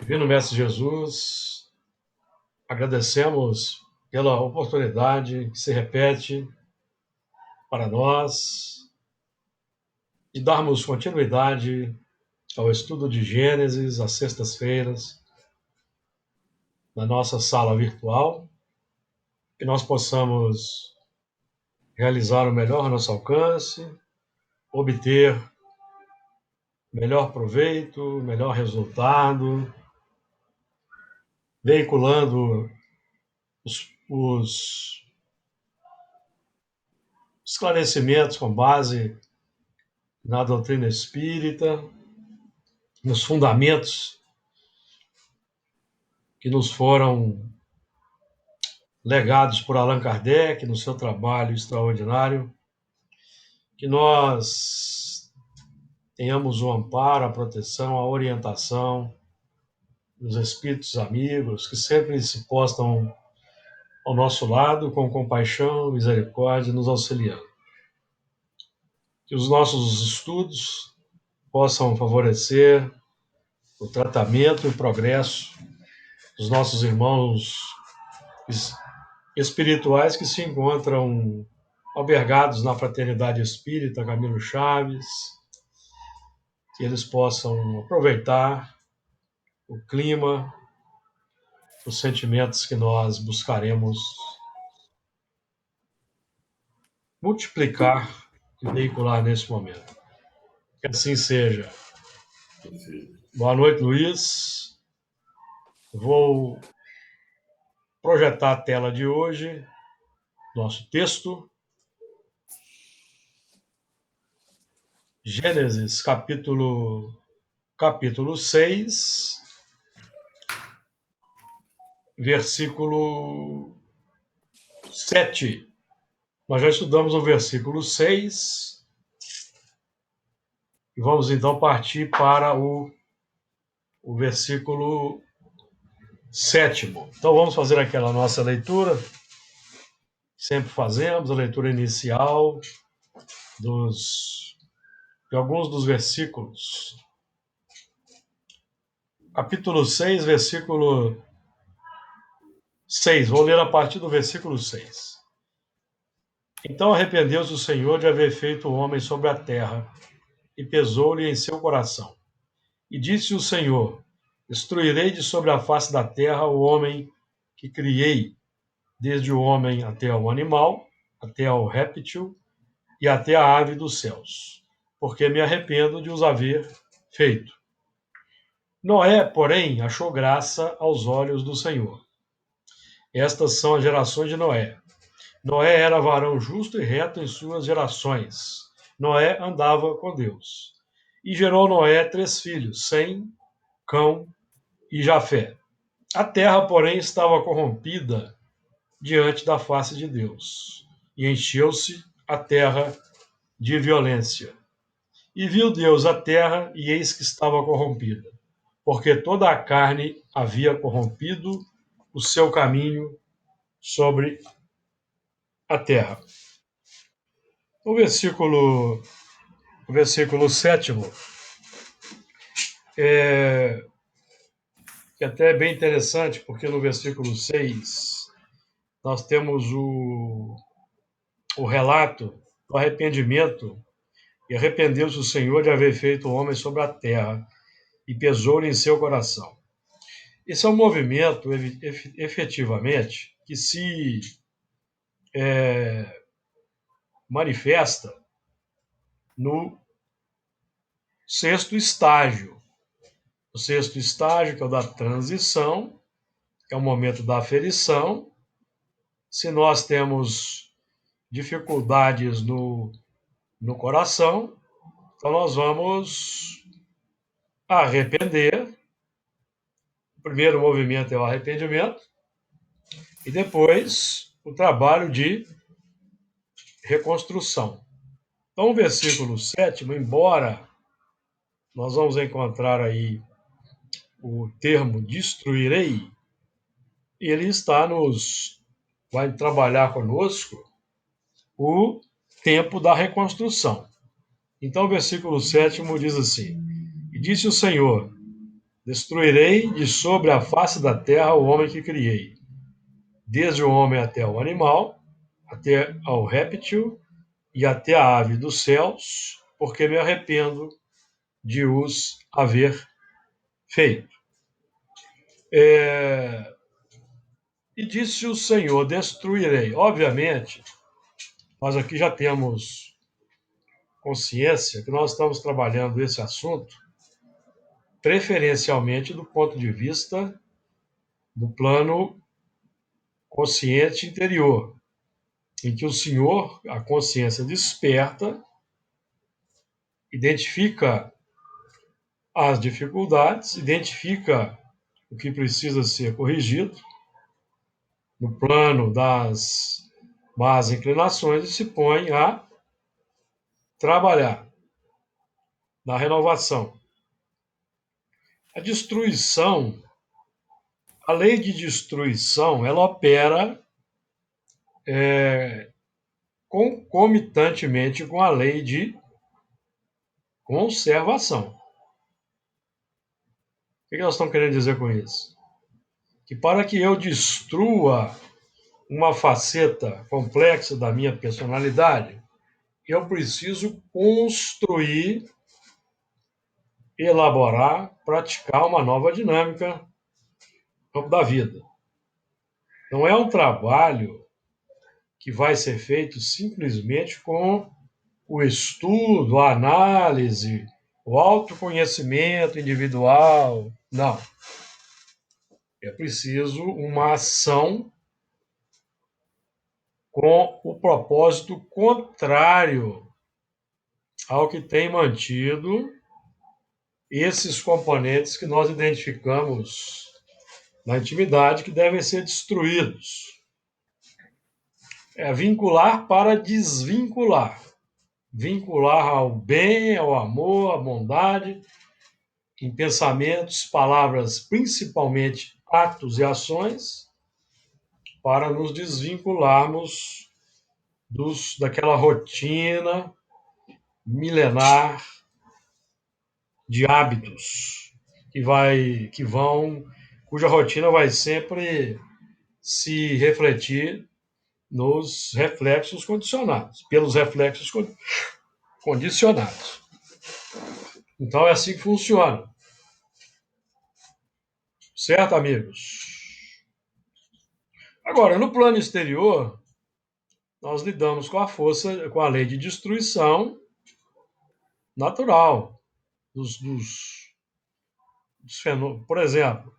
Divino Mestre Jesus, agradecemos pela oportunidade que se repete para nós de darmos continuidade ao estudo de Gênesis às sextas-feiras na nossa sala virtual, que nós possamos realizar o melhor ao nosso alcance, obter melhor proveito, melhor resultado, veiculando os esclarecimentos com base na doutrina espírita, nos fundamentos que nos foram legados por Allan Kardec no seu trabalho extraordinário, que nós tenhamos o amparo, a proteção, a orientação dos espíritos amigos que sempre se postam ao nosso lado com compaixão, misericórdia, nos auxiliando. Que os nossos estudos possam favorecer o tratamento e o progresso dos nossos irmãos espirituais que se encontram albergados na Fraternidade Espírita Camilo Chaves, que eles possam aproveitar o clima, os sentimentos que nós buscaremos multiplicar e veicular nesse momento. Que assim seja. Boa noite, Luiz. Vou projetar a tela de hoje, nosso texto. Gênesis, capítulo 6, versículo 7. Nós já estudamos o versículo 6 e vamos então partir para o versículo 7. Então vamos fazer aquela nossa leitura, sempre fazemos, a leitura inicial de alguns dos versículos. Capítulo 6, versículo 6. Vou ler a partir do versículo 6. Então arrependeu-se o Senhor de haver feito o homem sobre a terra, e pesou-lhe em seu coração. E disse o Senhor: destruirei de sobre a face da terra o homem que criei, desde o homem até ao animal, até ao réptil e até a ave dos céus, porque me arrependo de os haver feito. Noé, porém, achou graça aos olhos do Senhor. Estas são as gerações de Noé. Noé era varão justo e reto em suas gerações. Noé andava com Deus. E gerou Noé 3 filhos, Sem, Cão e Jafé. A terra, porém, estava corrompida diante da face de Deus, e encheu-se a terra de violência. E viu Deus a terra, e eis que estava corrompida, porque toda a carne havia corrompido o seu caminho sobre a terra. O versículo 7 que até é bem interessante, porque no versículo 6 nós temos o relato do arrependimento. E arrependeu-se o Senhor de haver feito o homem sobre a terra, e pesou-lhe em seu coração. Esse é um movimento, efetivamente, que se manifesta no sexto estágio. O sexto estágio, que é o da transição, que é o momento da aferição. Se nós temos dificuldades no coração, então nós vamos arrepender. O primeiro movimento é o arrependimento, e depois o trabalho de reconstrução. Então, o versículo 7, embora nós vamos encontrar aí o termo destruirei, ele vai trabalhar conosco o tempo da reconstrução. Então, o versículo 7 diz assim: e disse o Senhor: Destruirei de sobre a face da terra o homem que criei, desde o homem até o animal, até ao réptil e até a ave dos céus, porque me arrependo de os haver feito. E disse o Senhor: destruirei. Obviamente, nós aqui já temos consciência que nós estamos trabalhando esse assunto preferencialmente do ponto de vista do plano consciente interior, em que o Senhor, a consciência desperta, identifica as dificuldades, identifica o que precisa ser corrigido no plano das más inclinações e se põe a trabalhar na renovação. A destruição, a lei de destruição, ela opera concomitantemente com a lei de conservação. O que nós estamos querendo dizer com isso? Que para que eu destrua uma faceta complexa da minha personalidade, eu preciso construir, elaborar, praticar uma nova dinâmica no campo da vida. Não é um trabalho que vai ser feito simplesmente com o estudo, a análise, o autoconhecimento individual. Não. É preciso uma ação com o propósito contrário ao que tem mantido esses componentes que nós identificamos na intimidade que devem ser destruídos. É vincular para desvincular. Vincular ao bem, ao amor, à bondade, em pensamentos, palavras, principalmente atos e ações, para nos desvincularmos daquela rotina milenar de hábitos cuja rotina vai sempre se refletir nos reflexos condicionados, pelos reflexos condicionados. Então é assim que funciona. Certo, amigos? Agora, no plano exterior, nós lidamos com a força, com a lei de destruição natural dos fenômenos. Por exemplo,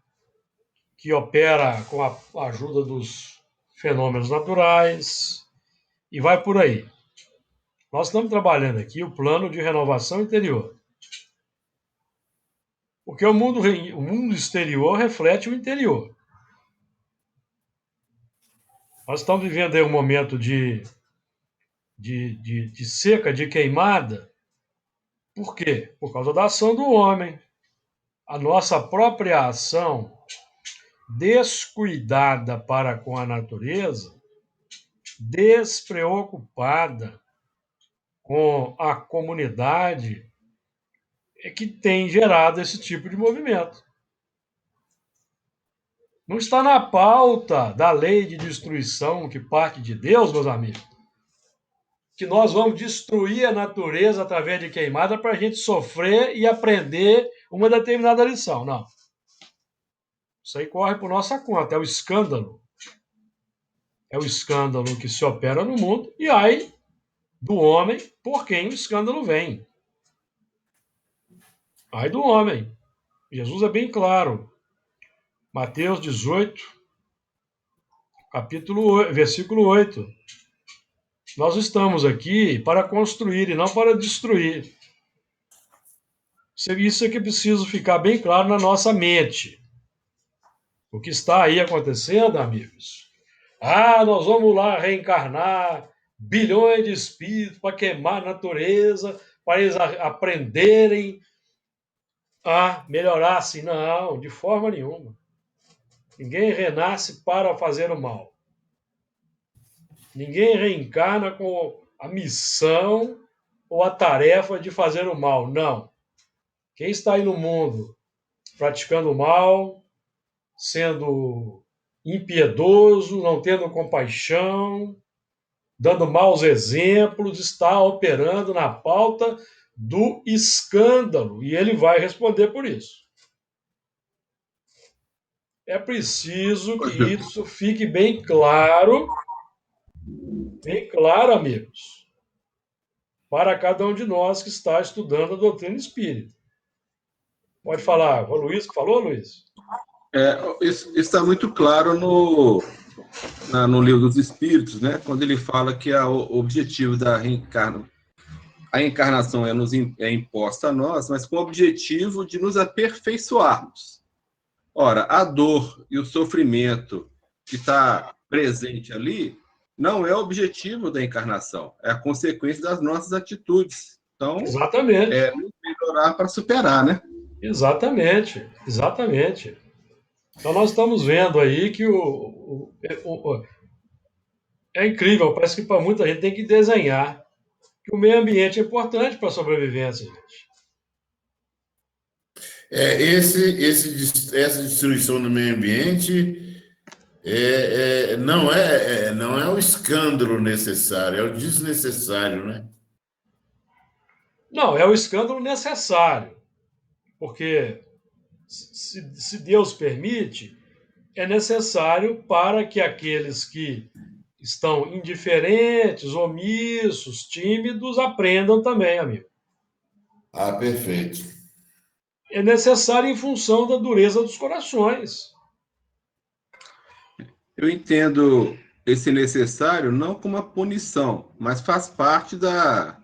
que opera com a ajuda dos fenômenos naturais e vai por aí. Nós estamos trabalhando aqui o plano de renovação interior. Porque o mundo exterior reflete o interior. Nós estamos vivendo aí um momento de seca, de queimada. Por quê? Por causa da ação do homem. A nossa própria ação descuidada para com a natureza, despreocupada com a comunidade, é que tem gerado esse tipo de movimento. Não está na pauta da lei de destruição que parte de Deus, meus amigos, que nós vamos destruir a natureza através de queimada para a gente sofrer e aprender uma determinada lição. Não. Isso aí corre por nossa conta, é o escândalo. É o escândalo que se opera no mundo e aí do homem por quem o escândalo vem. Ai do homem. Jesus é bem claro. Mateus 18, versículo 8. Nós estamos aqui para construir e não para destruir. Isso é que precisa ficar bem claro na nossa mente. O que está aí acontecendo, amigos? Nós vamos lá reencarnar bilhões de espíritos para queimar a natureza, para eles aprenderem a melhorar assim. Não, de forma nenhuma. Ninguém renasce para fazer o mal. Ninguém reencarna com a missão ou a tarefa de fazer o mal. Não. Quem está aí no mundo praticando o mal, sendo impiedoso, não tendo compaixão, dando maus exemplos, está operando na pauta do escândalo, e ele vai responder por isso. É preciso que isso fique bem claro, amigos, para cada um de nós que está estudando a doutrina espírita. Pode falar, o Luiz que falou, Luiz? Isso está muito claro no Livro dos Espíritos, né? Quando ele fala que o objetivo da a encarnação é imposta a nós, mas com o objetivo de nos aperfeiçoarmos. Ora, a dor e o sofrimento que está presente ali não é o objetivo da encarnação, é a consequência das nossas atitudes. Então, Exatamente. nos melhorar para superar, né? Exatamente. Então nós estamos vendo aí que é incrível, parece que para muita gente tem que desenhar que o meio ambiente é importante para a sobrevivência, gente. Essa destruição do meio ambiente não é o escândalo necessário, é o desnecessário, né? Não, é o escândalo necessário, porque se Deus permite, é necessário para que aqueles que estão indiferentes, omissos, tímidos, aprendam também, amigo. Ah, perfeito. É necessário em função da dureza dos corações. Eu entendo esse necessário não como uma punição, mas faz parte da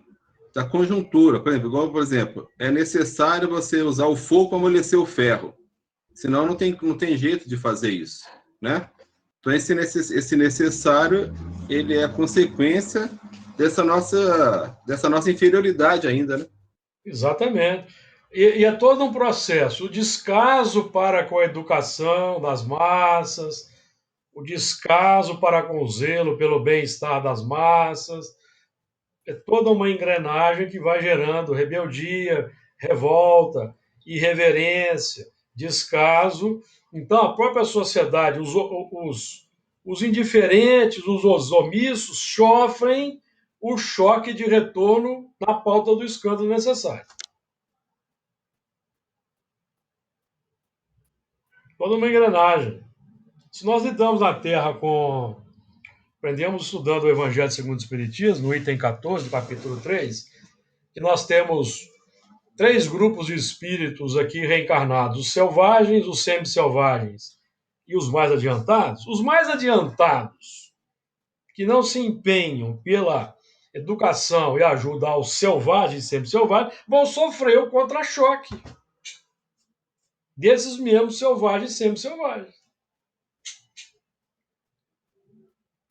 conjuntura. Por exemplo, é necessário você usar o fogo para amolecer o ferro. Senão não tem jeito de fazer isso, né? Então, esse necessário, ele é a consequência dessa nossa inferioridade ainda, né? Exatamente. E é todo um processo. O descaso para com a educação das massas, o descaso para com o zelo pelo bem-estar das massas, é toda uma engrenagem que vai gerando rebeldia, revolta, irreverência, descaso. Então, a própria sociedade, os indiferentes, os omissos, sofrem o choque de retorno na pauta do escândalo necessário. Toda uma engrenagem. Se nós lidamos na Terra com. Aprendemos estudando o Evangelho segundo o Espiritismo, no item 14, do capítulo 3, que nós temos 3 grupos de espíritos aqui reencarnados: os selvagens, os semi-selvagens e os mais adiantados. Os mais adiantados, que não se empenham pela educação e ajuda aos selvagens e semi-selvagens, vão sofrer o contra-choque desses mesmos selvagens e semi-selvagens.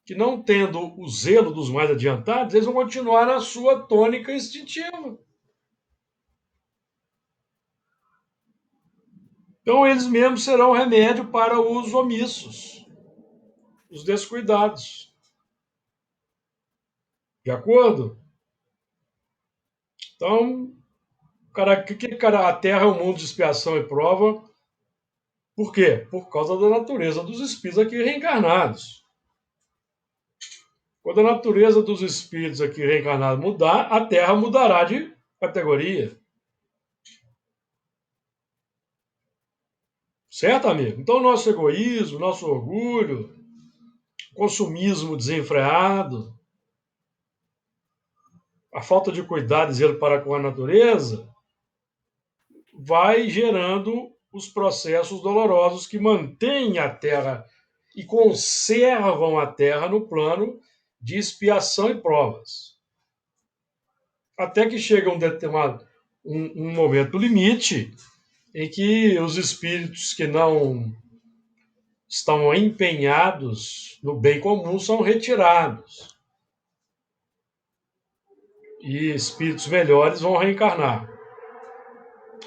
Que não tendo o zelo dos mais adiantados, eles vão continuar na sua tônica instintiva. Então, eles mesmos serão remédio para os omissos, os descuidados. De acordo? Então, a Terra é um mundo de expiação e prova. Por quê? Por causa da natureza dos espíritos aqui reencarnados. Quando a natureza dos espíritos aqui reencarnados mudar, a Terra mudará de categoria. Certo, amigo? Então, nosso egoísmo, nosso orgulho, consumismo desenfreado, a falta de cuidado e zelo para com a natureza, vai gerando os processos dolorosos que mantêm a Terra e conservam a Terra no plano de expiação e provas. Até que chega um momento limite em que os espíritos que não estão empenhados no bem comum são retirados. E espíritos melhores vão reencarnar.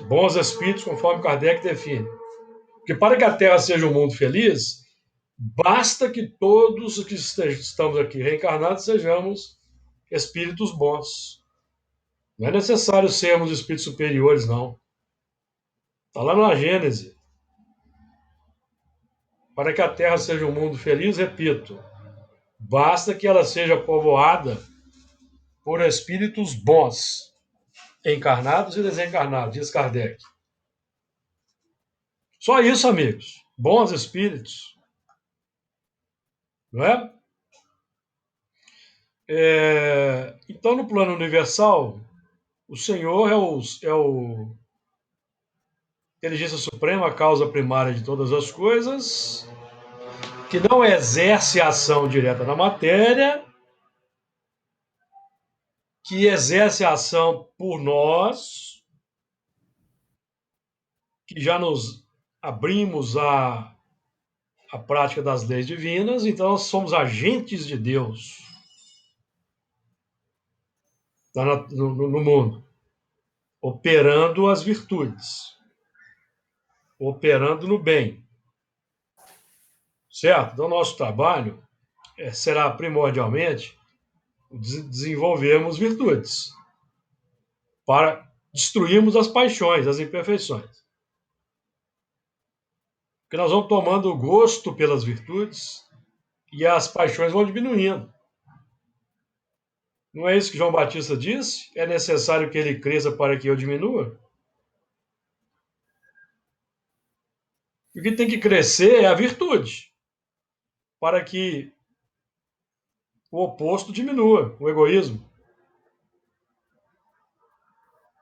Bons espíritos, conforme Kardec define. Porque para que a Terra seja um mundo feliz, basta que todos os que estamos aqui reencarnados sejamos espíritos bons. Não é necessário sermos espíritos superiores, não. Está lá na Gênesis. Para que a terra seja um mundo feliz, repito, basta que ela seja povoada por espíritos bons, encarnados e desencarnados, diz Kardec. Só isso, amigos. Bons espíritos. Não é? Então, no plano universal, o Senhor é o inteligência suprema, a causa primária de todas as coisas, que não exerce ação direta na matéria, que exerce ação por nós, que já nos abrimos à prática das leis divinas, então nós somos agentes de Deus no mundo, operando as virtudes, operando no bem. Certo? Então, nosso trabalho será primordialmente desenvolvermos virtudes para destruirmos as paixões, as imperfeições. Porque nós vamos tomando gosto pelas virtudes e as paixões vão diminuindo. Não é isso que João Batista disse? É necessário que ele cresça para que eu diminua? E o que tem que crescer é a virtude, para que o oposto diminua, o egoísmo.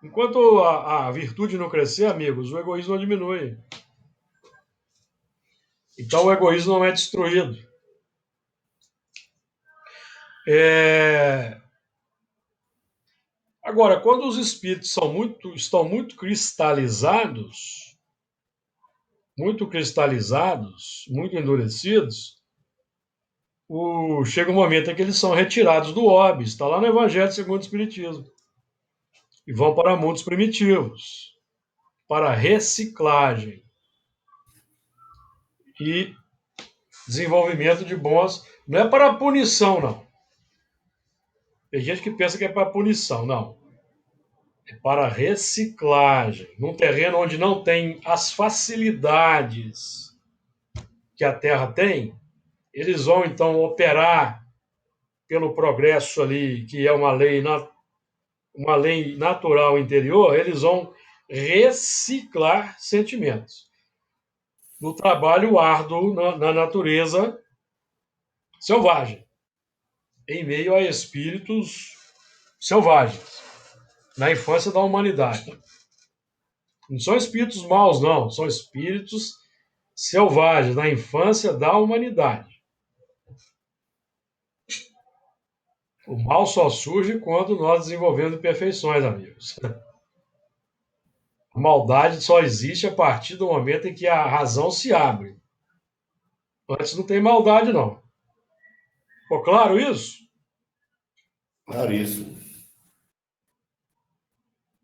Enquanto a virtude não crescer, amigos, o egoísmo não diminui. Então o egoísmo não é destruído. Agora, quando os espíritos estão muito cristalizados, muito endurecidos, chega um momento em que eles são retirados do orbe, está lá no Evangelho segundo o Espiritismo, e vão para mundos primitivos, para reciclagem e desenvolvimento de bons. Não é para punição, não. Tem gente que pensa que é para punição, não. É para reciclagem, num terreno onde não tem as facilidades que a Terra tem, eles vão então operar pelo progresso ali, que é uma lei natural interior, eles vão reciclar sentimentos. No trabalho árduo na natureza selvagem, em meio a espíritos selvagens, na infância da humanidade. Não são espíritos maus, não, são espíritos selvagens, na infância da humanidade. O mal só surge quando nós desenvolvemos imperfeições, amigos. A maldade só existe a partir do momento em que a razão se abre. Antes não tem maldade, não. Ficou claro isso? Claríssimo.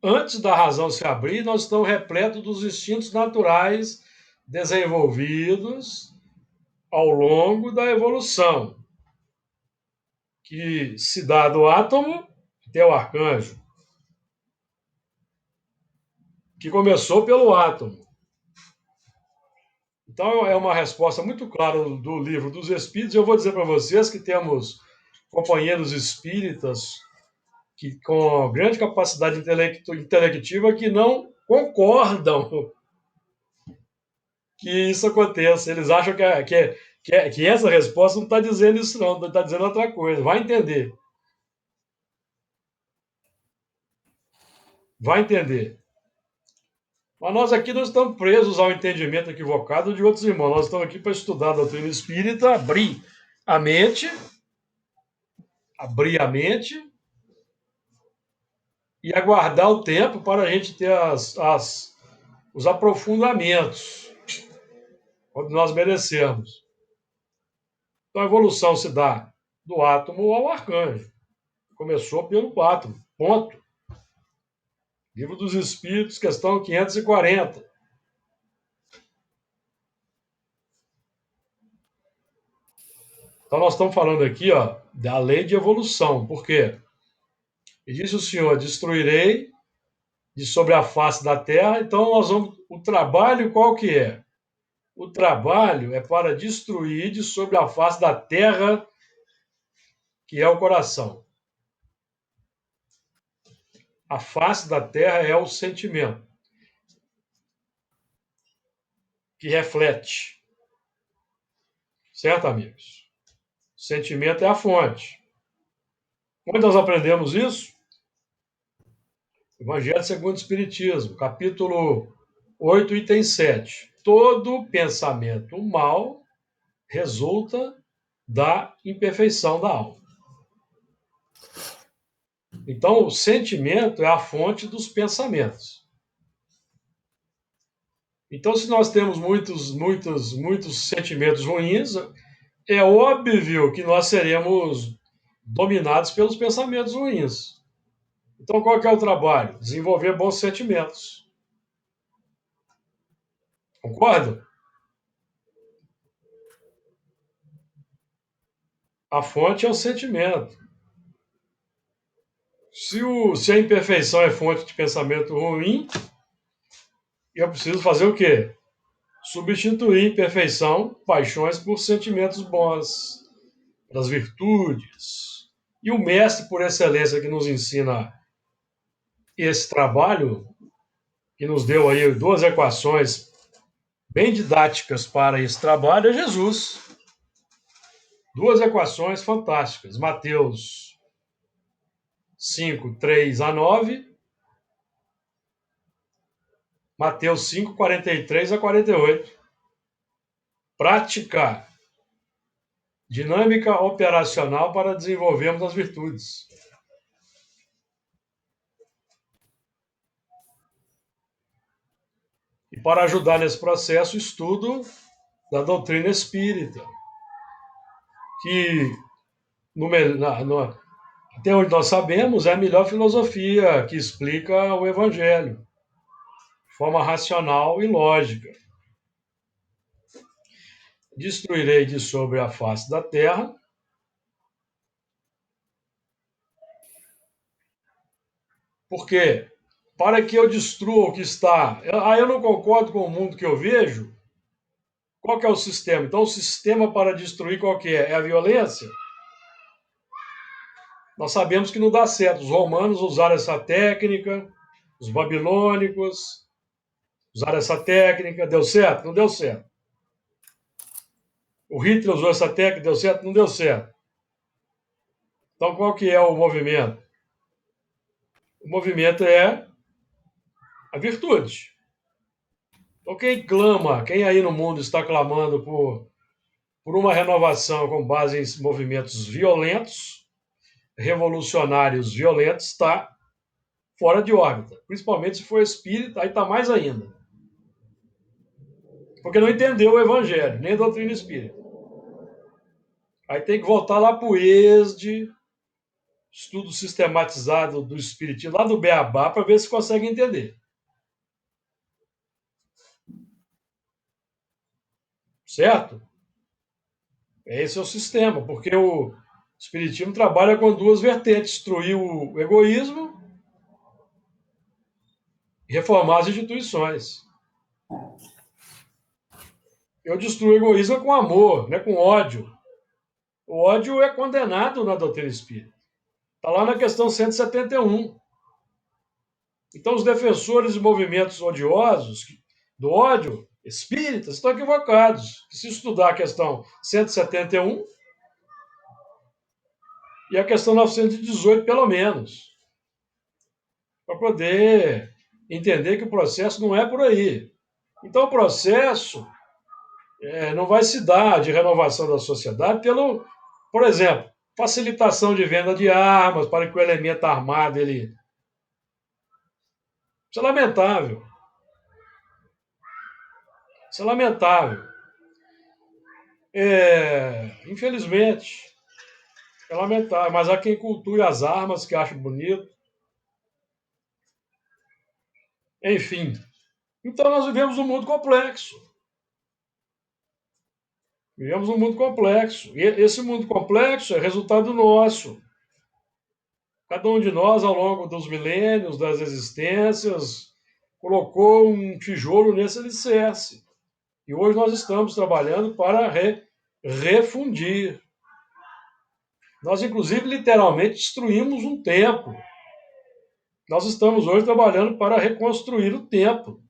Antes da razão se abrir, nós estamos repletos dos instintos naturais desenvolvidos ao longo da evolução, que se dá do átomo até o arcanjo, que começou pelo átomo. Então, é uma resposta muito clara do Livro dos Espíritos. Eu vou dizer para vocês que temos companheiros espíritas com grande capacidade intelectiva que não concordam que isso aconteça. Eles acham que essa resposta não está dizendo isso, não, está dizendo outra coisa. Vai entender. Vai entender. Mas nós aqui não estamos presos ao entendimento equivocado de outros irmãos. Nós estamos aqui para estudar a doutrina espírita, abrir a mente e aguardar o tempo para a gente ter os aprofundamentos onde nós merecemos. Então a evolução se dá do átomo ao arcanjo. Começou pelo átomo, ponto. Livro dos Espíritos, questão 540. Então nós estamos falando aqui, da lei de evolução. Por quê? E disse o Senhor: destruirei de sobre a face da terra. Então, o trabalho qual que é? O trabalho é para destruir de sobre a face da terra, que é o coração. A face da terra é o sentimento, que reflete. Certo, amigos? O sentimento é a fonte. Onde nós aprendemos isso? Evangelho segundo o Espiritismo, capítulo 8, item 7. Todo pensamento mau resulta da imperfeição da alma. Então, o sentimento é a fonte dos pensamentos. Então, se nós temos muitos sentimentos ruins, é óbvio que nós seremos dominados pelos pensamentos ruins. Então, qual que é o trabalho? Desenvolver bons sentimentos. Concorda? A fonte é o sentimento. Se a imperfeição é fonte de pensamento ruim, eu preciso fazer o quê? Substituir imperfeição, paixões, por sentimentos bons, das virtudes. E o mestre por excelência que nos ensina esse trabalho, que nos deu aí 2 equações bem didáticas para esse trabalho, é Jesus. 2 equações fantásticas. Mateus 5, 3 a 9. Mateus 5, 43 a 48. Prática dinâmica operacional para desenvolvermos as virtudes. E para ajudar nesse processo, estudo da doutrina espírita, que, até onde nós sabemos, é a melhor filosofia que explica o Evangelho, de forma racional e lógica. Destruirei de sobre a face da terra porque para que eu destrua o que está... eu não concordo com o mundo que eu vejo. Qual que é o sistema? Então, o sistema para destruir qual que é? É a violência? Nós sabemos que não dá certo. Os romanos usaram essa técnica, os babilônicos usaram essa técnica. Deu certo? Não deu certo. O Hitler usou essa técnica, deu certo? Não deu certo. Então, qual que é o movimento? O movimento é a virtude. Então, quem aí no mundo está clamando por uma renovação com base em movimentos violentos, revolucionários violentos, está fora de órbita. Principalmente se for espírita, aí está mais ainda. Porque não entendeu o evangelho, nem a doutrina espírita. Aí tem que voltar lá para o ESD, estudo sistematizado do espiritismo, lá do Beabá, para ver se consegue entender. Certo? Esse é o sistema, porque o espiritismo trabalha com 2 vertentes: destruir o egoísmo e reformar as instituições. Eu destruo o egoísmo com amor, não é com ódio. O ódio é condenado na doutrina espírita. Está lá na questão 171. Então, os defensores de movimentos odiosos, do ódio, espíritas, estão equivocados. Se estudar a questão 171 e a questão 918, pelo menos, para poder entender que o processo não é por aí. Então, o processo não vai se dar de renovação da sociedade por exemplo, facilitação de venda de armas para que o elemento armado ele... Isso é lamentável. Isso é lamentável. Infelizmente, é lamentável, mas há quem cultue as armas, que acha bonito. Enfim. Então nós vivemos um mundo complexo. Vivemos um mundo complexo. E esse mundo complexo é resultado nosso. Cada um de nós, ao longo dos milênios, das existências, colocou um tijolo nesse alicerce. E hoje nós estamos trabalhando para refundir. Nós, inclusive, literalmente destruímos um templo. Nós estamos hoje trabalhando para reconstruir o templo.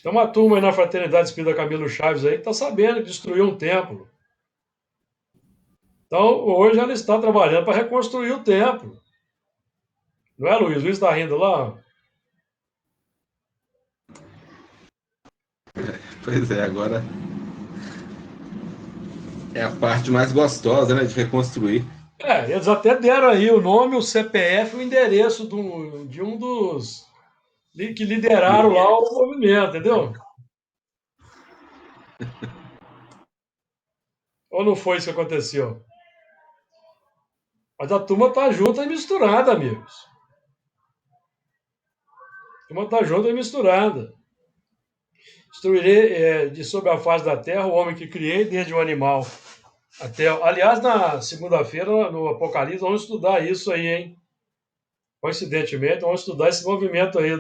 Tem uma turma aí na Fraternidade Espírita Camilo Chaves aí que está sabendo que destruiu um templo. Então, hoje ela está trabalhando para reconstruir o templo. Não é, Luiz? O Luiz está rindo lá? Pois é, agora é a parte mais gostosa, né, de reconstruir. Eles até deram aí o nome, o CPF, o endereço de um dos que lideraram lá o movimento, entendeu? Ou não foi isso que aconteceu? Mas a turma está junta e misturada, amigos. A turma está junta e misturada. Destruirei de sobre a face da terra o homem que criei, desde o animal até. Aliás, na segunda-feira, no Apocalipse, vamos estudar isso aí, hein? Coincidentemente, vamos estudar esse movimento aí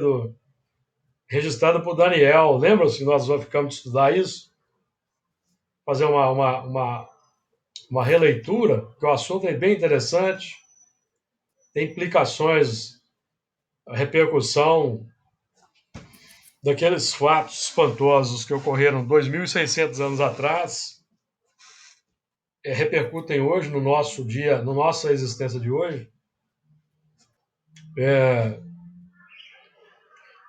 registrado por Daniel. Lembra-se que nós ficamos de estudar isso? Fazer uma releitura, que o assunto é bem interessante, tem implicações, a repercussão daqueles fatos espantosos que ocorreram 2.600 anos atrás, repercutem hoje no nosso dia, na nossa existência de hoje.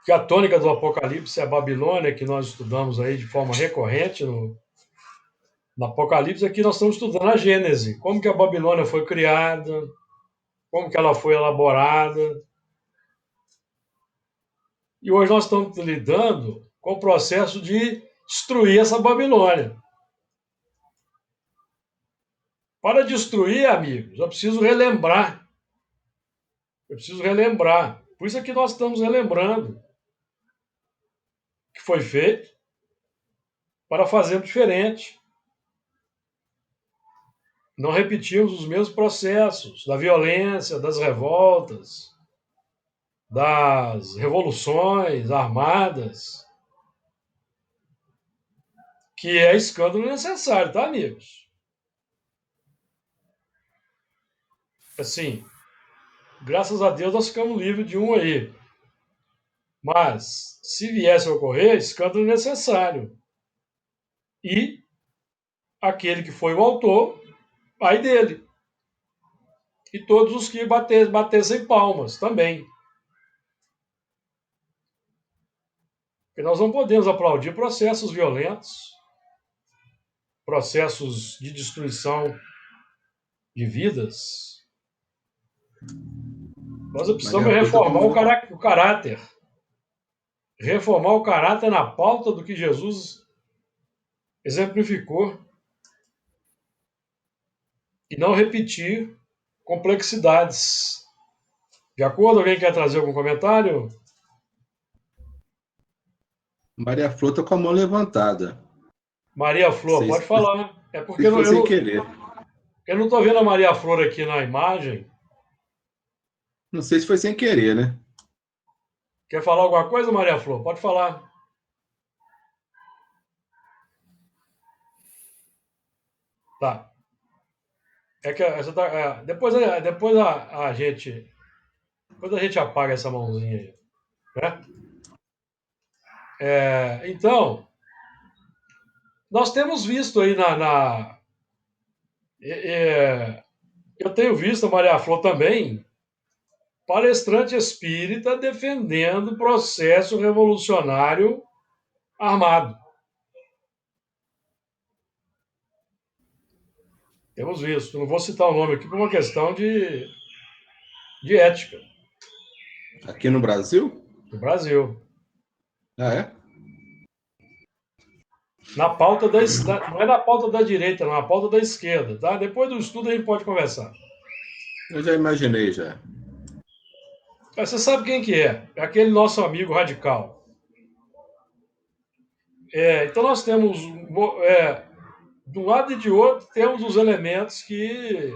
Que a tônica do Apocalipse é a Babilônia, que nós estudamos aí de forma recorrente no Apocalipse. Aqui nós estamos estudando a Gênese, como que a Babilônia foi criada, como que ela foi elaborada. E hoje nós estamos lidando com o processo de destruir essa Babilônia. Para destruir, amigos, eu preciso relembrar. Eu preciso relembrar. Por isso é que nós estamos relembrando que foi feito para fazer diferente. Não repetirmos os mesmos processos da violência, das revoltas, das revoluções armadas, que é escândalo necessário, tá, amigos? Assim, graças a Deus nós ficamos livres de um aí. Mas, se viesse a ocorrer, escândalo necessário. E aquele que foi o autor, ai dele. E todos os que batessem palmas também. Porque nós não podemos aplaudir processos violentos, processos de destruição de vidas. Nós precisamos reformar o caráter. Reformar o caráter na pauta do que Jesus exemplificou. E não repetir complexidades. De acordo? Alguém quer trazer algum comentário? Maria Flor está com a mão levantada. Maria Flor, pode falar. É porque foi sem querer. Eu não estou vendo a Maria Flor aqui na imagem. Não sei se foi sem querer, né? Quer falar alguma coisa, Maria Flor? Pode falar. Tá. É que essa tá, depois a gente apaga essa mãozinha aí, né? Então, nós temos visto aí eu tenho visto a Maria Flor também, palestrante espírita defendendo o processo revolucionário armado. Temos visto. Não vou citar o nome aqui por uma questão de ética. Aqui no Brasil? No Brasil. Ah, é? Na pauta não é na pauta da direita, não, na pauta da esquerda, tá? Depois do estudo a gente pode conversar. Eu já imaginei, já. Você sabe quem que é? É aquele nosso amigo radical. Então nós temos De um lado e de outro, temos os elementos que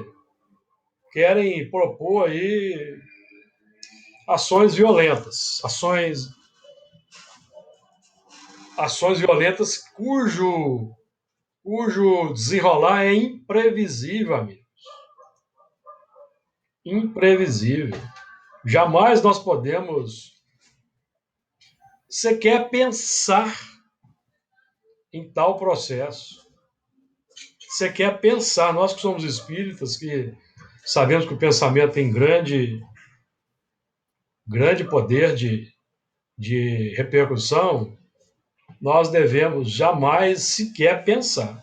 querem propor aí ações violentas, ações violentas cujo desenrolar é imprevisível, amigo. Imprevisível. Jamais nós podemos sequer pensar em tal processo. Sequer pensar, nós que somos espíritas, que sabemos que o pensamento tem grande poder de repercussão, nós devemos jamais sequer pensar.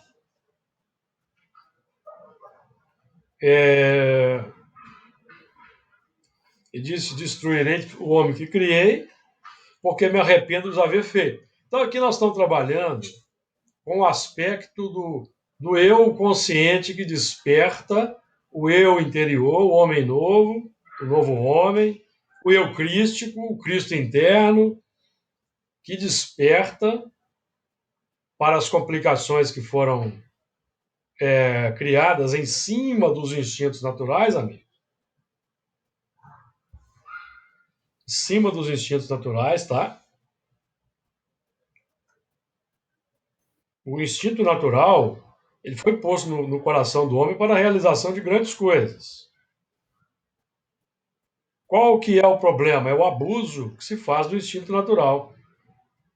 E disse: destruirei o homem que criei, porque me arrependo de haver feito. Então, aqui nós estamos trabalhando com o aspecto do eu consciente que desperta, o eu interior, o homem novo, o novo homem, o eu crístico, o Cristo interno, que desperta para as complicações que foram criadas em cima dos instintos naturais, amigo. Em cima dos instintos naturais, tá? O instinto natural, ele foi posto no coração do homem para a realização de grandes coisas. Qual que é o problema? É o abuso que se faz do instinto natural.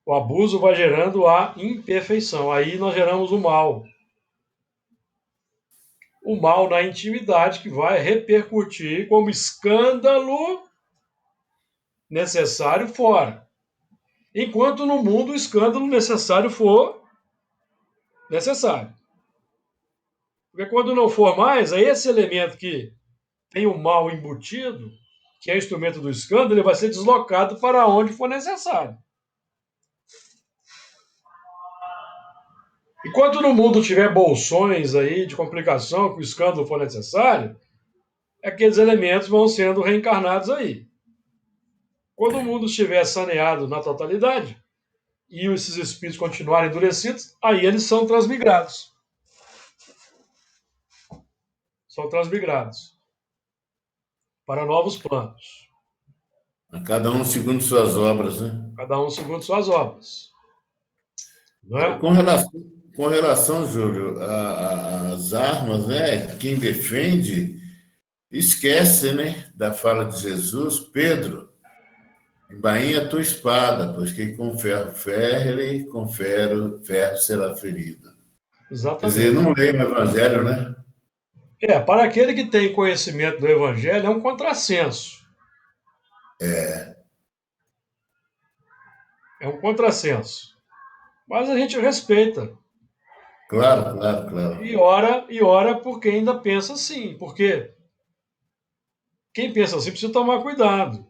O abuso vai gerando a imperfeição. Aí nós geramos o mal. O mal na intimidade que vai repercutir como escândalo necessário fora. Enquanto no mundo o escândalo necessário for necessário. Porque quando não for mais, é esse elemento que tem o mal embutido, que é instrumento do escândalo, ele vai ser deslocado para onde for necessário. Enquanto no mundo tiver bolsões aí de complicação, que o escândalo for necessário, aqueles elementos vão sendo reencarnados aí. Quando o mundo estiver saneado na totalidade, e esses espíritos continuarem endurecidos, aí eles são transmigrados. São transmigrados para novos planos. Cada um segundo suas obras, né? Cada um segundo suas obras. Não é? Com relação, Júlio, às armas, né? Quem defende esquece, né? Da fala de Jesus, Pedro, embainha a tua espada, pois quem com ferro fere, com ferro será ferido. Quer dizer, Exatamente. não leio o Evangelho, né? Para aquele que tem conhecimento do Evangelho, é um contrassenso. É um contrassenso. Mas a gente respeita. Claro, claro, claro. E ora por quem ainda pensa assim. Porque quem pensa assim precisa tomar cuidado.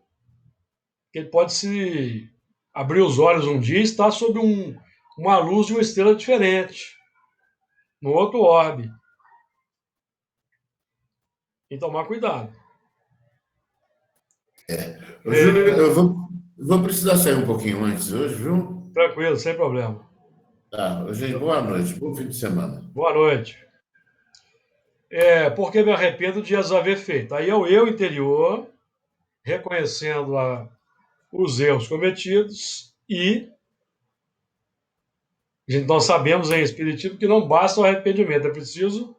Ele pode se abrir os olhos um dia e estar sob uma luz de uma estrela diferente, no outro orbe. E tomar cuidado. Júlio, eu vou precisar sair um pouquinho antes hoje, viu? Tranquilo, sem problema. Tá, gente, boa noite, bom fim de semana. Boa noite. Porque me arrependo de as haver feito. Aí é o eu interior, reconhecendo os erros cometidos e nós sabemos em Espiritismo que não basta o arrependimento, é preciso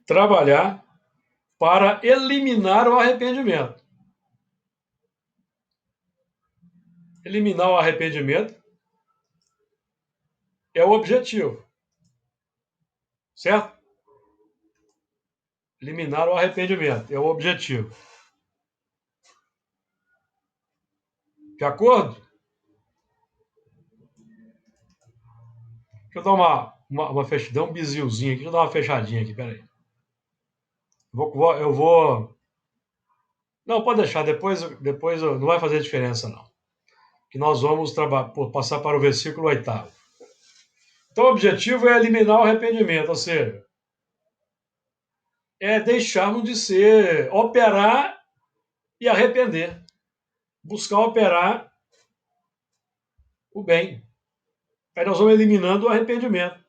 trabalhar para eliminar o arrependimento. Eliminar o arrependimento é o objetivo, certo? Eliminar o arrependimento é o objetivo. De acordo? Deixa eu dar uma fechadinha, um bizilzinho aqui, deixa eu dar uma fechadinha aqui, peraí. Eu vou. Não, pode deixar, depois não vai fazer diferença, não. Que nós vamos passar para o versículo 8º. Então, o objetivo é eliminar o arrependimento, ou seja, é deixarmos de ser, operar e arrepender. Buscar operar o bem. Aí nós vamos eliminando o arrependimento.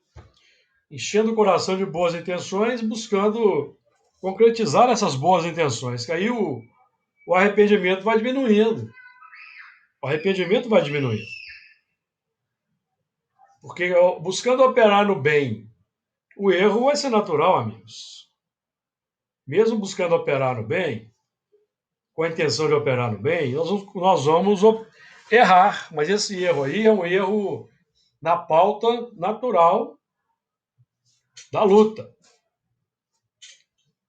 enchendo o coração de boas intenções, buscando concretizar essas boas intenções, que aí o arrependimento vai diminuindo. O arrependimento vai diminuindo. Porque buscando operar no bem, o erro vai ser natural, amigos. Mesmo buscando operar no bem, com a intenção de operar no bem, nós vamos errar. Mas esse erro aí é um erro na pauta natural da luta.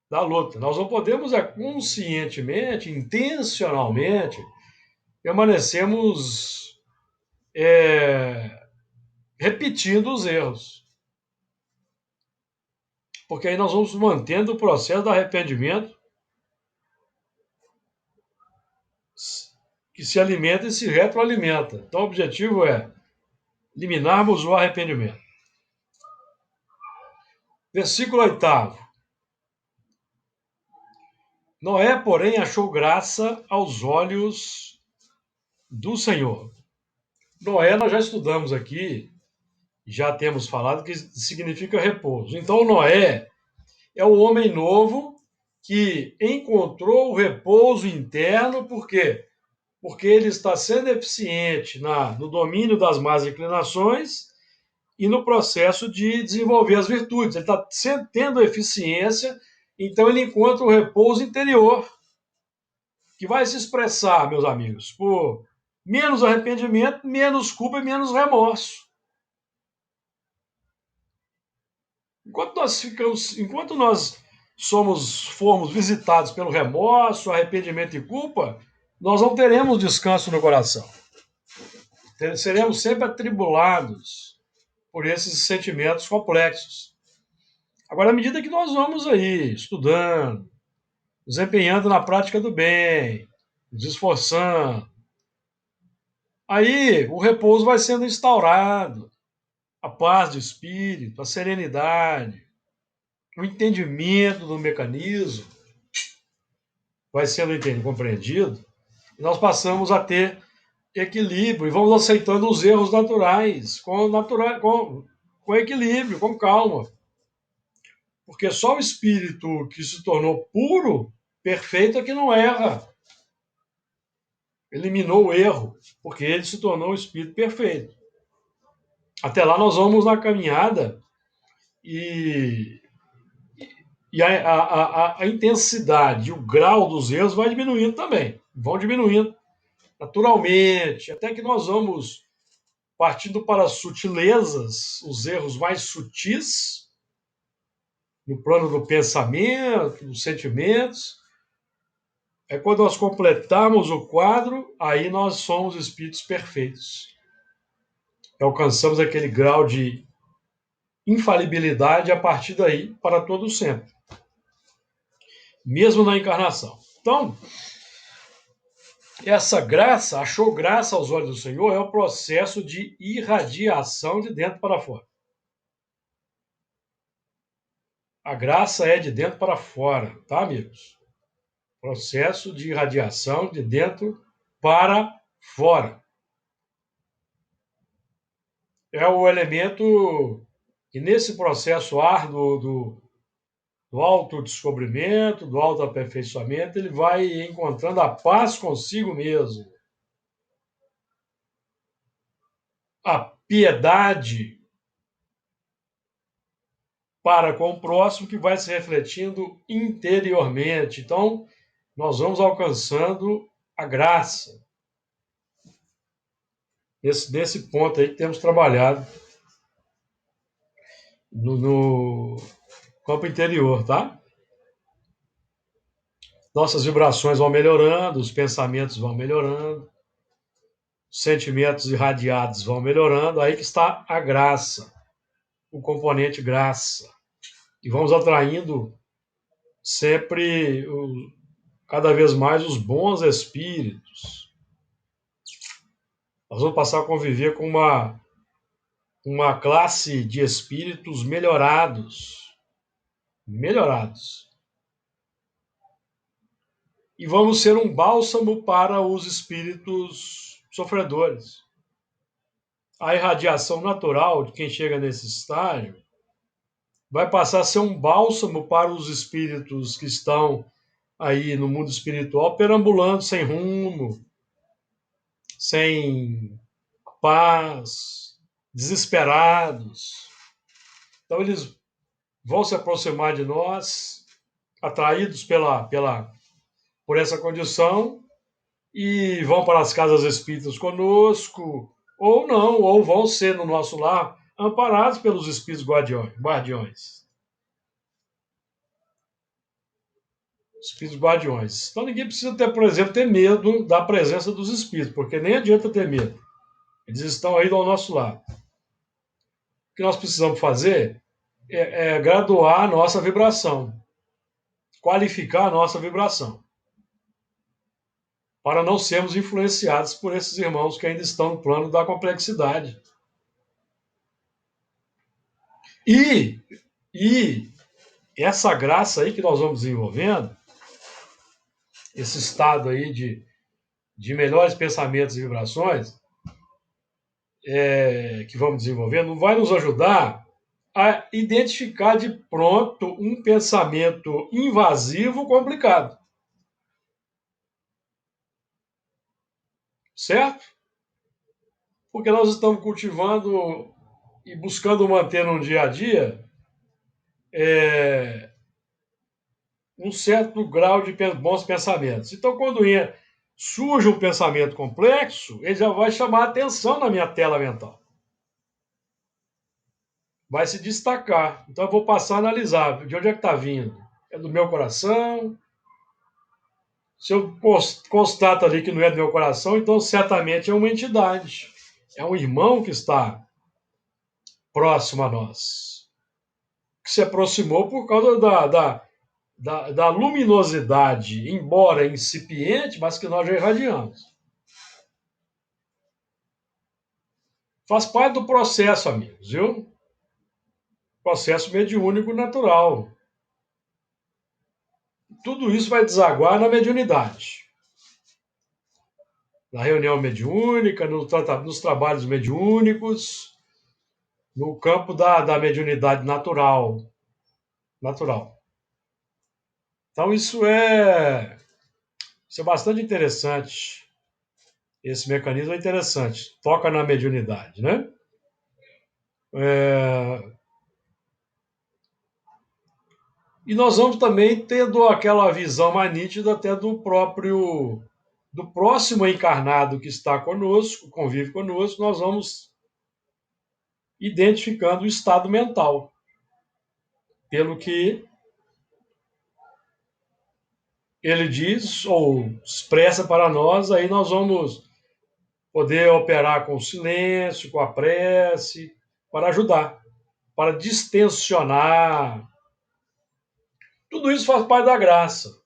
Da luta. Nós não podemos conscientemente, intencionalmente, permanecemos repetindo os erros. Porque aí nós vamos mantendo o processo do arrependimento que se alimenta e se retroalimenta. Então o objetivo é eliminarmos o arrependimento. Versículo 8. Noé, porém, achou graça aos olhos do Senhor. Noé, nós já estudamos aqui, já temos falado que significa repouso. Então, Noé é o homem novo que encontrou o repouso interno, por quê? Porque ele está sendo eficiente no domínio das más inclinações e no processo de desenvolver as virtudes. Ele está tendo eficiência, então ele encontra o repouso interior, que vai se expressar, meus amigos, por menos arrependimento, menos culpa e menos remorso. Enquanto nós formos visitados pelo remorso, arrependimento e culpa, nós não teremos descanso no coração. Seremos sempre atribulados por esses sentimentos complexos. Agora, à medida que nós vamos aí estudando, nos empenhando na prática do bem, nos esforçando, aí o repouso vai sendo instaurado, a paz de espírito, a serenidade, o entendimento do mecanismo vai sendo compreendido, e nós passamos a ter equilíbrio e vamos aceitando os erros naturais, com equilíbrio, com calma. Porque só o espírito que se tornou puro, perfeito, é que não erra. Eliminou o erro, porque ele se tornou um espírito perfeito. Até lá nós vamos na caminhada e a intensidade, o grau dos erros vai diminuindo também. Vão diminuindo naturalmente, até que nós vamos partindo para as sutilezas, os erros mais sutis, no plano do pensamento, dos sentimentos. É quando nós completarmos o quadro, aí nós somos espíritos perfeitos. Alcançamos aquele grau de infalibilidade a partir daí para todo sempre. Mesmo na encarnação. Então, essa graça, achou graça aos olhos do Senhor, é o processo de irradiação de dentro para fora. A graça é de dentro para fora, tá, amigos? Processo de irradiação de dentro para fora. É o elemento que nesse processo árduo do autodescobrimento, do autoaperfeiçoamento, ele vai encontrando a paz consigo mesmo. A piedade para com o próximo, que vai se refletindo interiormente. Então, nós vamos alcançando a graça. Nesse ponto aí que temos trabalhado no campo interior, tá? Nossas vibrações vão melhorando, os pensamentos vão melhorando, os sentimentos irradiados vão melhorando, aí que está a graça, o componente graça. E vamos atraindo sempre, cada vez mais, os bons espíritos. Nós vamos passar a conviver com uma classe de espíritos melhorados. E vamos ser um bálsamo para os espíritos sofredores. A irradiação natural de quem chega nesse estágio vai passar a ser um bálsamo para os espíritos que estão aí no mundo espiritual, perambulando sem rumo, sem paz, desesperados. Então, eles vão se aproximar de nós, atraídos por essa condição, e vão para as casas espíritas conosco, ou não, ou vão ser no nosso lar amparados pelos espíritos guardiões. Espíritos guardiões. Então ninguém precisa ter, por exemplo, ter medo da presença dos espíritos, porque nem adianta ter medo. Eles estão aí do nosso lado. O que nós precisamos fazer é graduar a nossa vibração, qualificar a nossa vibração, para não sermos influenciados por esses irmãos que ainda estão no plano da complexidade. E essa graça aí que nós vamos desenvolvendo, esse estado aí de melhores pensamentos e vibrações, que vamos desenvolvendo, vai nos ajudar a identificar de pronto um pensamento invasivo complicado. Certo? Porque nós estamos cultivando e buscando manter no dia a dia um certo grau de bons pensamentos. Então, quando surge um pensamento complexo, ele já vai chamar a atenção na minha tela mental. Vai se destacar. Então, eu vou passar a analisar de onde é que está vindo. É do meu coração? Se eu constato ali que não é do meu coração, então certamente é uma entidade. É um irmão que está próximo a nós. Que se aproximou por causa da luminosidade, embora incipiente, mas que nós já irradiamos. Faz parte do processo, amigos, viu? Processo mediúnico natural. Tudo isso vai desaguar na mediunidade. Na reunião mediúnica, nos trabalhos mediúnicos, no campo da mediunidade natural. Então, isso é bastante interessante. Esse mecanismo é interessante. Toca na mediunidade, né? E nós vamos também tendo aquela visão mais nítida até do próximo encarnado que está conosco, convive conosco, nós vamos identificando o estado mental. Pelo que ele diz ou expressa para nós, aí nós vamos poder operar com o silêncio, com a prece, para ajudar, para distensionar. Tudo isso faz parte da graça.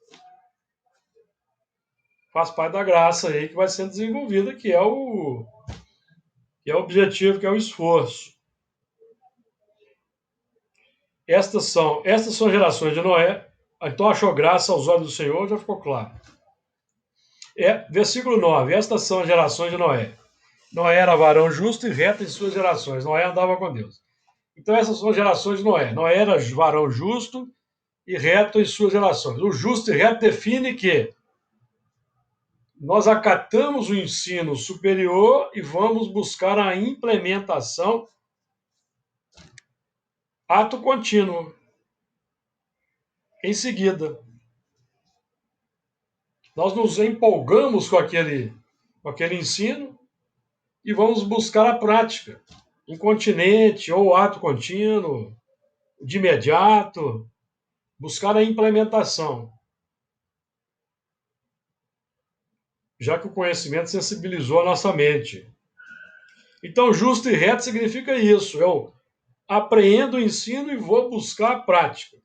Faz parte da graça aí que vai sendo desenvolvida, que é o objetivo, que é o esforço. Estas são gerações de Noé. Então achou graça aos olhos do Senhor, já ficou claro. Versículo 9. Estas são as gerações de Noé. Noé era varão justo e reto em suas gerações. Noé andava com Deus. Então essas são as gerações de Noé. Noé era varão justo e reto em suas gerações. O justo e reto define que nós acatamos o ensino superior e vamos buscar a implementação, ato contínuo. Em seguida, nós nos empolgamos com aquele ensino e vamos buscar a prática, incontinente ou ato contínuo, de imediato, buscar a implementação. Já que o conhecimento sensibilizou a nossa mente. Então, justo e reto significa isso. Eu apreendo o ensino e vou buscar a prática.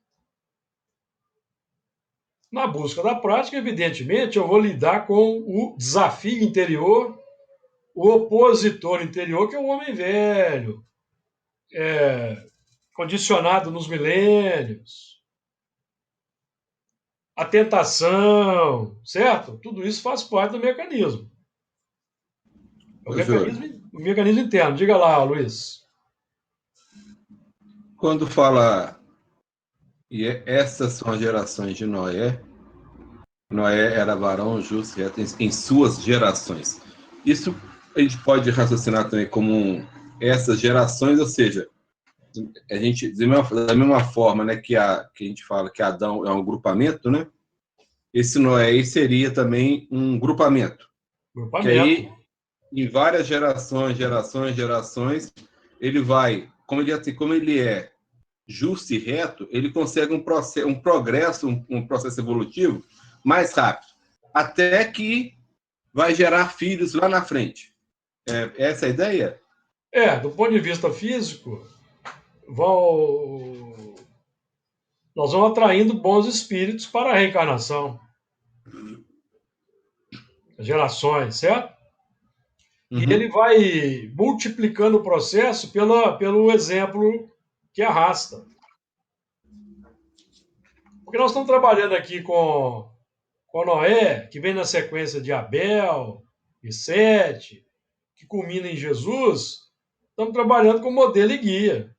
Na busca da prática, evidentemente, eu vou lidar com o desafio interior, o opositor interior, que é o homem velho, condicionado nos milênios, a tentação, certo? Tudo isso faz parte do mecanismo. É o mecanismo interno. Diga lá, Luiz. Quando fala E essas são as gerações de Noé. Noé era varão justo e reto em suas gerações. Isso a gente pode raciocinar também como essas gerações, ou seja, a gente da mesma forma, né, que a gente fala que Adão é um grupamento, né? Esse Noé seria também um grupamento, que Grupamento. aí em várias gerações, ele vai, como ele é justo e reto, ele consegue um progresso, um processo evolutivo mais rápido, até que vai gerar filhos lá na frente. Essa é a ideia? Do ponto de vista físico, vão, nós vamos atraindo bons espíritos para a reencarnação, gerações, certo? E ele Uhum. vai multiplicando o processo pelo exemplo que arrasta. Porque nós estamos trabalhando aqui com Noé, que vem na sequência de Abel, e Sete, que culmina em Jesus. Estamos trabalhando com modelo e guia.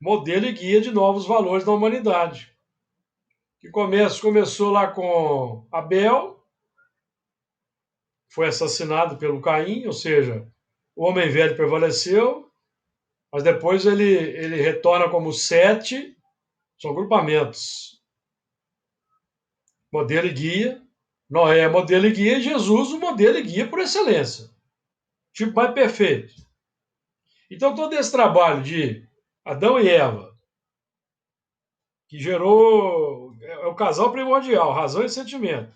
Modelo e guia de novos valores da humanidade. Que começou lá com Abel, foi assassinado pelo Caim, ou seja, o homem velho prevaleceu, mas depois ele retorna como Sete, são grupamentos. Modelo e guia. Noé é modelo e guia e Jesus o modelo e guia por excelência. Tipo mais perfeito. Então todo esse trabalho de Adão e Eva, que gerou o casal primordial, razão e sentimento,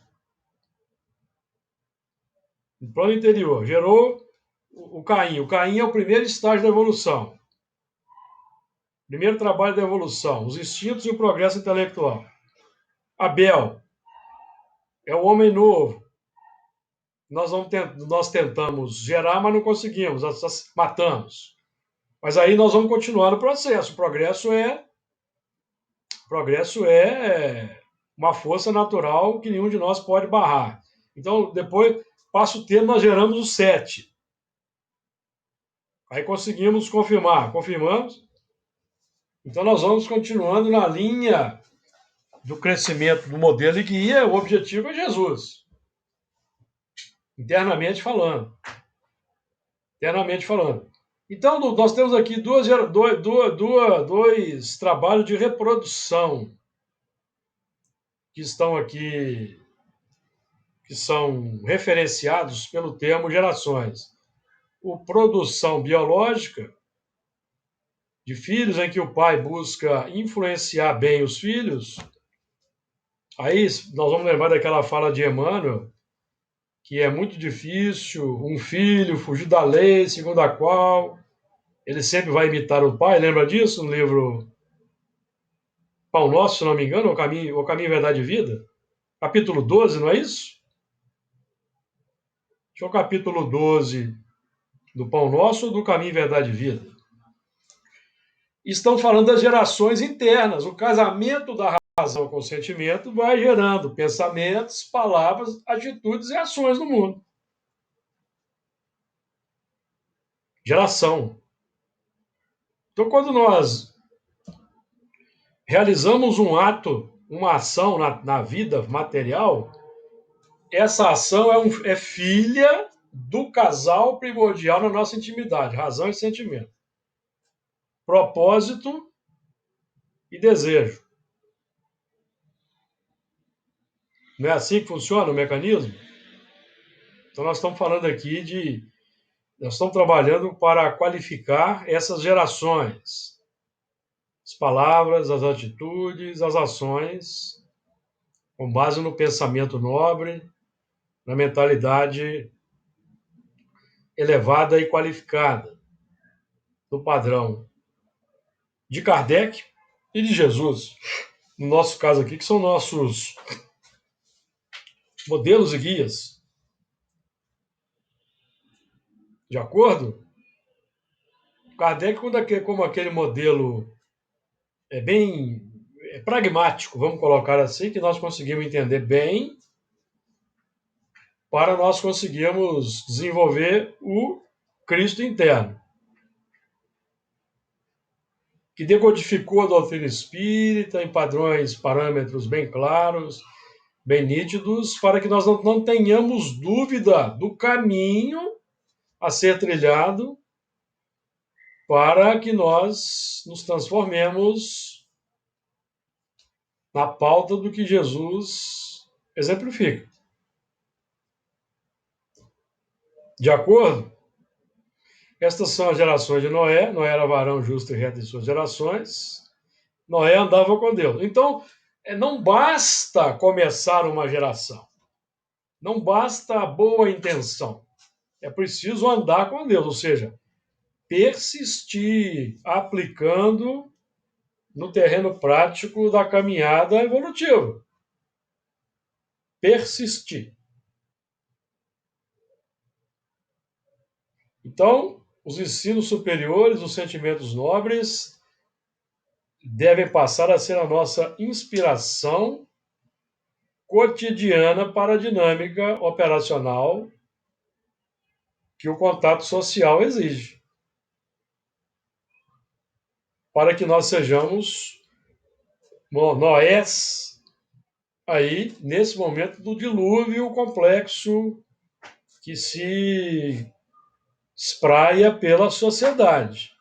no plano interior, gerou o Caim. O Caim é o primeiro estágio da evolução. Primeiro trabalho da evolução, os instintos e o progresso intelectual. Abel é o homem novo. Nós tentamos gerar, mas não conseguimos, nós matamos. Mas aí nós vamos continuar no processo. O progresso é uma força natural que nenhum de nós pode barrar. Então, depois, passa o tempo, nós geramos o 7. Aí conseguimos confirmamos. Então, nós vamos continuando na linha do crescimento do modelo e guia. O objetivo é Jesus, internamente falando. Internamente falando. Então, nós temos aqui dois trabalhos de reprodução que estão aqui, que são referenciados pelo termo gerações. O produção biológica de filhos, em que o pai busca influenciar bem os filhos. Aí nós vamos lembrar daquela fala de Emmanuel, que é muito difícil um filho fugir da lei, segundo a qual ele sempre vai imitar o pai. Lembra disso no livro Pão Nosso, se não me engano, o caminho, Verdade e Vida? Capítulo 12, não é isso? Acho que é o capítulo 12 do Pão Nosso ou do Caminho, Verdade e Vida? Estão falando das gerações internas. O casamento da razão com o sentimento vai gerando pensamentos, palavras, atitudes e ações no mundo. Geração. Então, quando nós realizamos um ato, uma ação na vida material, essa ação é filha do casal primordial na nossa intimidade, razão e sentimento. Propósito e desejo. Não é assim que funciona o mecanismo? Então nós estamos falando aqui nós estamos trabalhando para qualificar essas gerações. As palavras, as atitudes, as ações, com base no pensamento nobre, na mentalidade elevada e qualificada, do padrão de Kardec e de Jesus. No nosso caso aqui, que são nossos modelos e guias. De acordo? Kardec, como aquele modelo bem pragmático, vamos colocar assim, que nós conseguimos entender bem, para nós conseguirmos desenvolver o Cristo interno. que decodificou a doutrina espírita em padrões, parâmetros bem claros, bem nítidos, para que nós não tenhamos dúvida do caminho a ser trilhado para que nós nos transformemos na pauta do que Jesus exemplifica. De acordo? Estas são as gerações de Noé. Noé era varão justo e reto em suas gerações. Noé andava com Deus. Então, não basta começar uma geração. Não basta a boa intenção. É preciso andar com Deus, ou seja, persistir aplicando no terreno prático da caminhada evolutiva. Persistir. Então, os ensinos superiores, os sentimentos nobres, devem passar a ser a nossa inspiração cotidiana para a dinâmica operacional que o contato social exige. Para que nós sejamos Noés aí, nesse momento do dilúvio complexo que se espraia pela sociedade.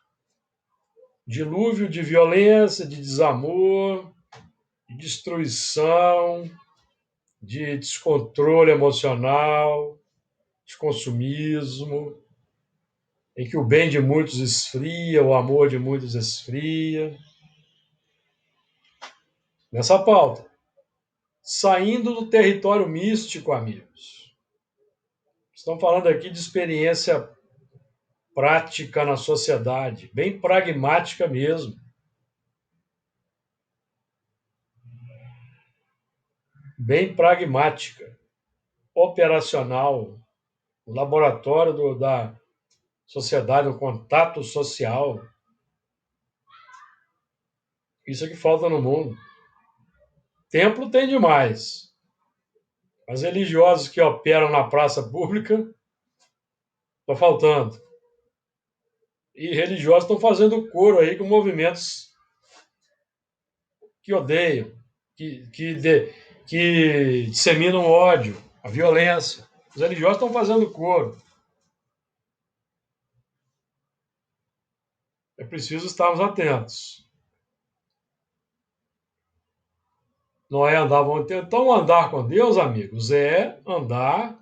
Dilúvio de violência, de desamor, de destruição, de descontrole emocional, de consumismo, em que o bem de muitos esfria, o amor de muitos esfria. Nessa pauta, saindo do território místico, amigos. Estamos falando aqui de experiência prática na sociedade, bem pragmática mesmo. Bem pragmática, operacional, o laboratório da sociedade, o contato social. Isso é que falta no mundo. Templo tem demais. Mas religiosos que operam na praça pública estão faltando. E religiosos estão fazendo coro aí com movimentos que odeiam, que disseminam ódio, a violência. Os religiosos estão fazendo coro. É preciso estarmos atentos. Noé andava. Então, andar com Deus, amigos, é andar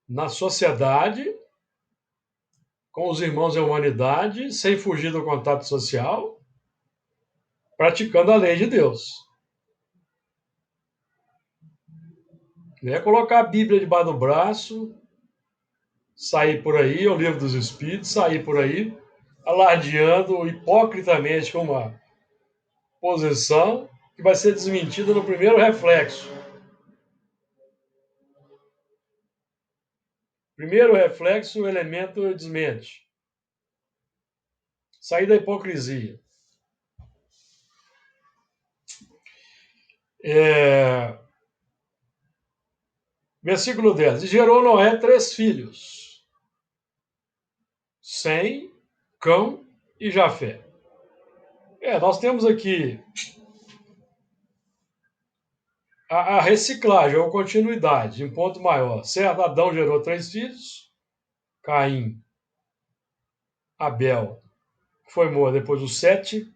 na sociedade, com os irmãos da humanidade, sem fugir do contato social, praticando a lei de Deus. Não é colocar a Bíblia debaixo do braço, sair por aí, o livro dos Espíritos, sair por aí, alardeando hipocritamente com uma posição que vai ser desmentida no primeiro reflexo. Primeiro reflexo, o elemento desmente. Sair da hipocrisia. Versículo 10. E gerou Noé 3 filhos. Sem, Cão e Jafé. Nós temos aqui a reciclagem, ou continuidade, em ponto maior. Certo? Adão gerou 3 filhos. Caim, Abel, foi morto depois dos 7.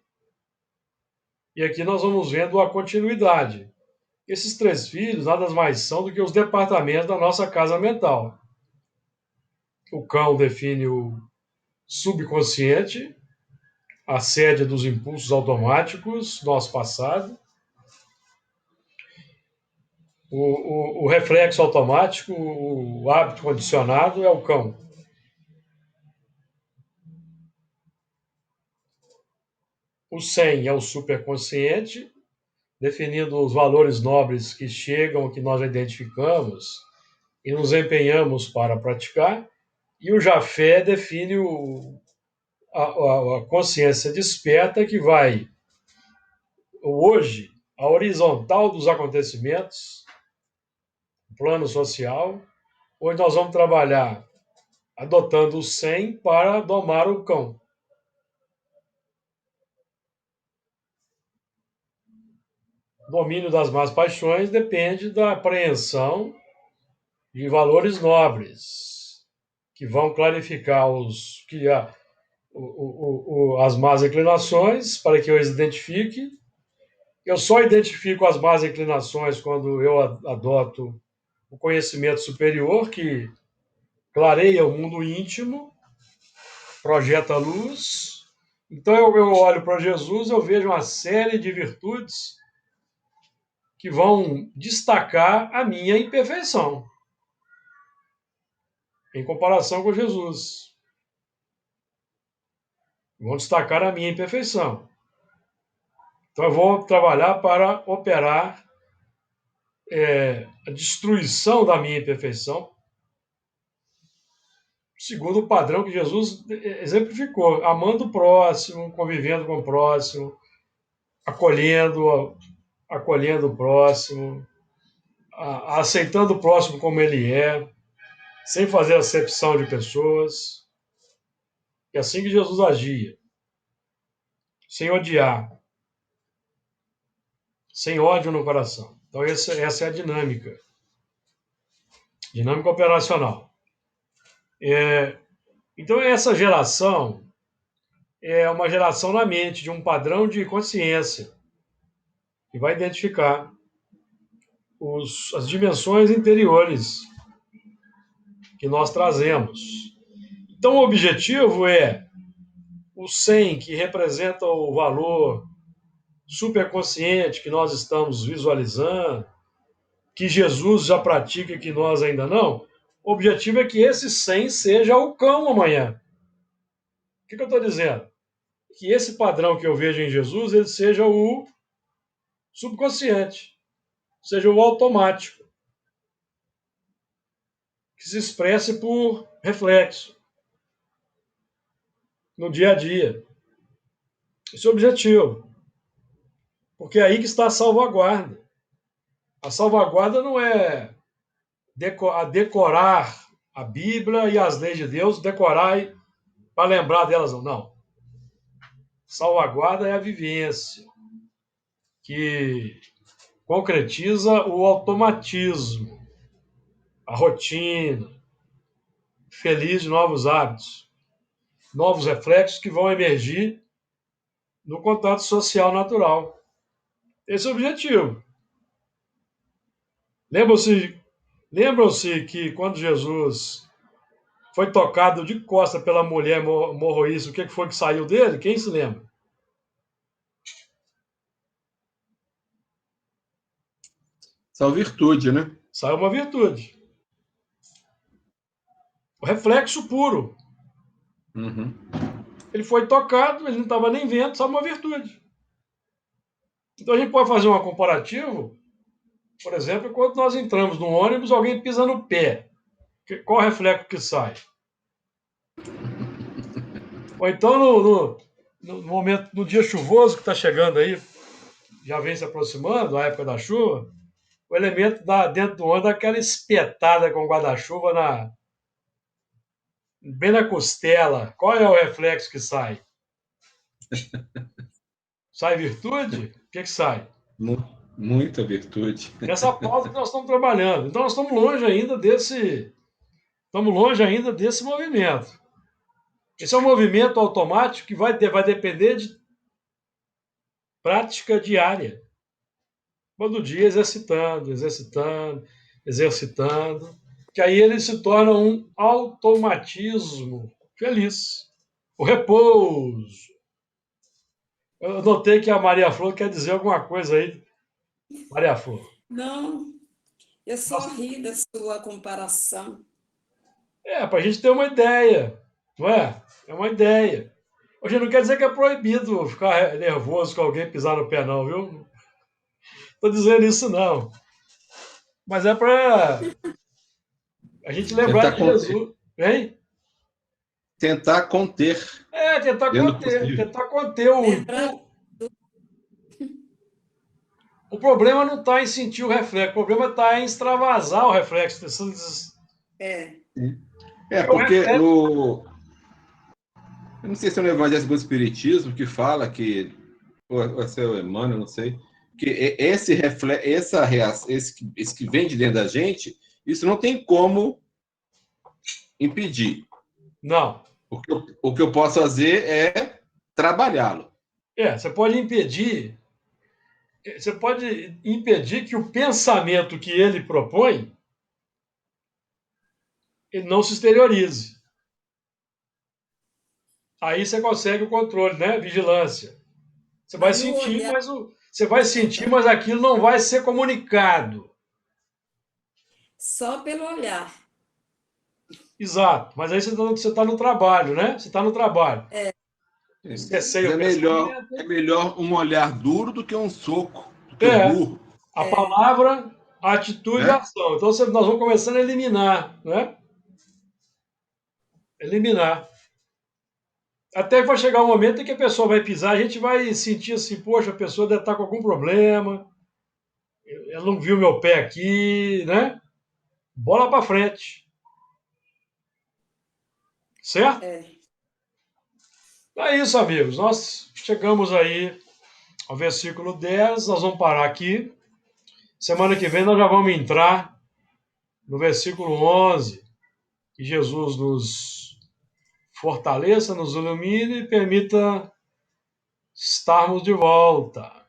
E aqui nós vamos vendo a continuidade. Esses 3 filhos nada mais são do que os departamentos da nossa casa mental. O cão define o subconsciente, a sede dos impulsos automáticos, nosso passado. O reflexo automático, o hábito condicionado é o cão. O 100 é o superconsciente, definindo os valores nobres que chegam, que nós identificamos e nos empenhamos para praticar. E o Jafé define a consciência desperta que vai, hoje, a horizontal dos acontecimentos, plano social, onde nós vamos trabalhar adotando o 100 para domar o cão. O domínio das más paixões depende da apreensão de valores nobres, que vão clarificar as más inclinações, para que eu as identifique. Eu só identifico as más inclinações quando eu adoto o conhecimento superior, que clareia o mundo íntimo, projeta a luz. Então eu olho para Jesus, eu vejo uma série de virtudes que vão destacar a minha imperfeição em comparação com Jesus. Vão destacar a minha imperfeição. Então eu vou trabalhar para operar a destruição da minha imperfeição, segundo o padrão que Jesus exemplificou, amando o próximo, convivendo com o próximo, acolhendo o próximo, aceitando o próximo como ele é, sem fazer acepção de pessoas. É assim que Jesus agia, sem odiar, sem ódio no coração. Então essa é a dinâmica operacional. Então essa geração é uma geração na mente de um padrão de consciência que vai identificar as dimensões interiores que nós trazemos. Então, o objetivo é o 100, que representa o valor superconsciente que nós estamos visualizando, que Jesus já pratica e que nós ainda não. O objetivo é que esse 100 seja o cão amanhã. O que eu estou dizendo? Que esse padrão que eu vejo em Jesus, ele seja o subconsciente, seja o automático, que se expresse por reflexo no dia a dia. Esse é o objetivo. Porque é aí que está a salvaguarda. A salvaguarda não é decorar a Bíblia e as leis de Deus, decorar para lembrar delas, não. Salvaguarda é a vivência, que concretiza o automatismo, a rotina, feliz de novos hábitos, novos reflexos que vão emergir no contato social natural. Esse é o objetivo. Lembram-se que quando Jesus foi tocado de costa pela mulher morroíça, o que foi que saiu dele? Quem se lembra? Só virtude, né? Saiu uma virtude. O reflexo puro. Uhum. Ele foi tocado, ele não estava nem vendo, saiu uma virtude. Então a gente pode fazer um comparativo, por exemplo, quando nós entramos no ônibus, alguém pisa no pé. Qual o reflexo que sai? Ou então no momento, no dia chuvoso que está chegando aí, já vem se aproximando, a época da chuva, o elemento dentro do ônibus dá aquela espetada com o guarda-chuva bem na costela. Qual é o reflexo que sai? Sai virtude? O que sai? Muita virtude. Nessa pauta que nós estamos trabalhando. Então nós estamos longe ainda desse movimento. Esse é um movimento automático que vai depender de prática diária. Todo dia exercitando, que aí ele se torna um automatismo feliz. O repouso. Eu notei que a Maria Flor quer dizer alguma coisa aí. Maria Flor. Não, eu só ri da sua comparação. Para a gente ter uma ideia, não é? É uma ideia. Hoje não quer dizer que é proibido ficar nervoso com alguém pisar no pé, não, viu? Estou dizendo isso, não. Mas é para a gente lembrar de Jesus. Hein? Tentar conter. Tentar conter o problema não está em sentir o reflexo, o problema está em extravasar o reflexo. Porque eu não sei se é no Evangelho segundo o Espiritismo que fala que, ou se é o Emmanuel, não sei, Porque esse que vem de dentro da gente, isso não tem como impedir. Não. O que eu posso fazer é trabalhá-lo. Você pode impedir. Você pode impedir que o pensamento que ele propõe ele não se exteriorize. Aí você consegue o controle, né? Vigilância. Você vai Mas no sentir, olhar, mas aquilo não vai ser comunicado. só pelo olhar. Exato. Mas aí você está no trabalho, né? Você está no trabalho. Cessei Mas o pensamento. é melhor um olhar duro do que um soco, do que um É. burro, A palavra, a atitude e a né? ação. Então nós vamos começando a eliminar, né? Eliminar. Até que vai chegar um momento em que a pessoa vai pisar, a gente vai sentir assim, poxa, a pessoa deve estar com algum problema, ela não viu meu pé aqui, né? Bola para frente. Certo? É. É isso, amigos. Nós chegamos aí ao versículo 10, nós vamos parar aqui. Semana que vem nós já vamos entrar no versículo 11, que Jesus nos fortaleça, nos ilumine e permita estarmos de volta.